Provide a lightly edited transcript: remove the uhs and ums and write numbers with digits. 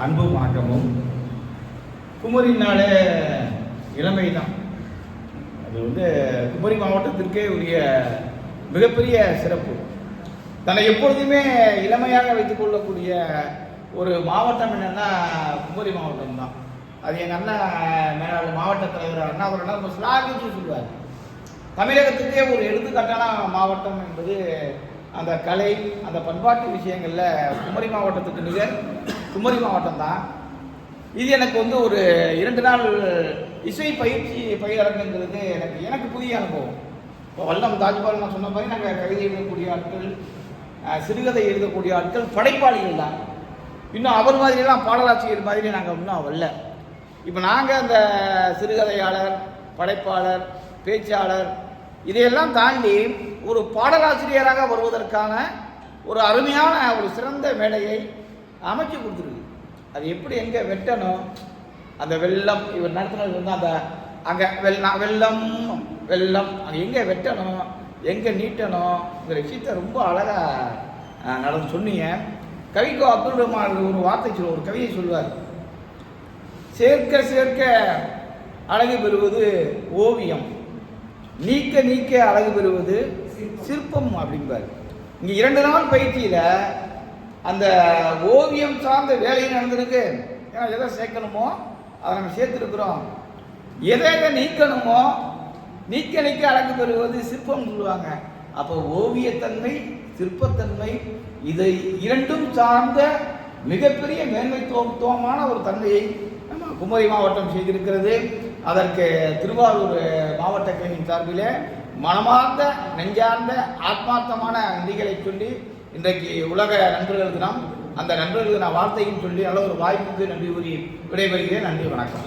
அன்பும் வணக்கமும். குமரினாலே இளமை தான். அது குமரி மாவட்டத்திற்கே உரிய மிகப்பெரிய சிறப்பு. தன்னை எப்பொழுதுமே இளமையாக வைத்துக் கொள்ளக்கூடிய ஒரு மாவட்டம் என்னன்னா குமரி மாவட்டம் தான். அது எங்கள் அண்ணா மேலாள் மாவட்ட தலைவர் அண்ணா அவர்கள் நம்ம ஸ்லாகிச்சு சொல்லுவார். தமிழகத்துக்கே ஒரு எடுத்துக்காட்டான மாவட்டம் என்பது அந்த கலை, அந்த பண்பாட்டு விஷயங்களில் குமரி மாவட்டத்துக்கு நிகர் குமரி மாவட்டம் தான். இது எனக்கு ஒரு 2 நாள் இசை பயிரங்குங்கிறது எனக்கு புதிய அனுபவம். இப்போ வல்லம் தாஜ்பால் நான் சொன்ன மாதிரி நாங்கள் கவிதை எழுதக்கூடிய ஆட்கள், சிறுகதை எழுதக்கூடிய ஆட்கள் படைப்பாளிகள் தான். இன்னும் அவர் மாதிரியெல்லாம் பாடலாசிரியர் மாதிரி நாங்கள் இன்னும் வரல. இப்போ நாங்கள் அந்த சிறுகதையாளர், படைப்பாளர், பேச்சாளர் இதையெல்லாம் தாண்டி ஒரு பாடலாசிரியராக வருவதற்கான ஒரு அருமையான ஒரு சிறந்த மேடையை அமைச்சு கொடுத்துருக்கு. அது எப்படி எங்கே வெட்டணும், அந்த வெள்ளம் இவர் நடத்துனது அந்த அங்கே வெள்ளம் அங்கே எங்கே வெட்டணும், எங்கே நீட்டணுங்கிற விஷயத்தை ரொம்ப அழகாக நடந்து சொன்னீங்க. கவிக்கோ அப்துல் ரஹ்மான் ஒரு வார்த்தை ஒரு கவியை சொல்லுவார். சேர்க்க சேர்க்க அழகு பெறுவது ஓவியம், நீக்க நீக்க அழகு பெறுவது சிற்பம் அப்படிம்பார். இங்கே 2 நாள் பயிற்சியில் அந்த ஓவியம் சார்ந்த வேலை நடந்திருக்கு. ஏன்னா எதை சேர்க்கணுமோ அதை நம்ம சேர்த்துருக்குறோம். எதை நீக்கணுமோ நீக்க நீக்க அழகு பெறுவது சிற்பம் சொல்லுவாங்க. அப்போ ஓவியத்தன்மை, சிற்பத்தன்மை இதை 2ம் சார்ந்த மிகப்பெரிய மேன்மைத்துவமான ஒரு தன்மையை நம்ம குமரி மாவட்டம் செய்திருக்கிறது. அதற்கு திருவாரூர் மாவட்ட கிளையின் சார்பிலே மனமார்ந்த, நெஞ்சார்ந்த, ஆத்மார்த்தமான நன்றிகளை சொல்லி இன்றைக்கு உலக நண்பர்கள் தினம். அந்த நண்பர்களுக்கு நான் வார்த்தையும் சொல்லி நல்ல ஒரு வாய்ப்புக்கு நன்றி கூறி விடைபெறுகிறேன். நன்றி, வணக்கம்.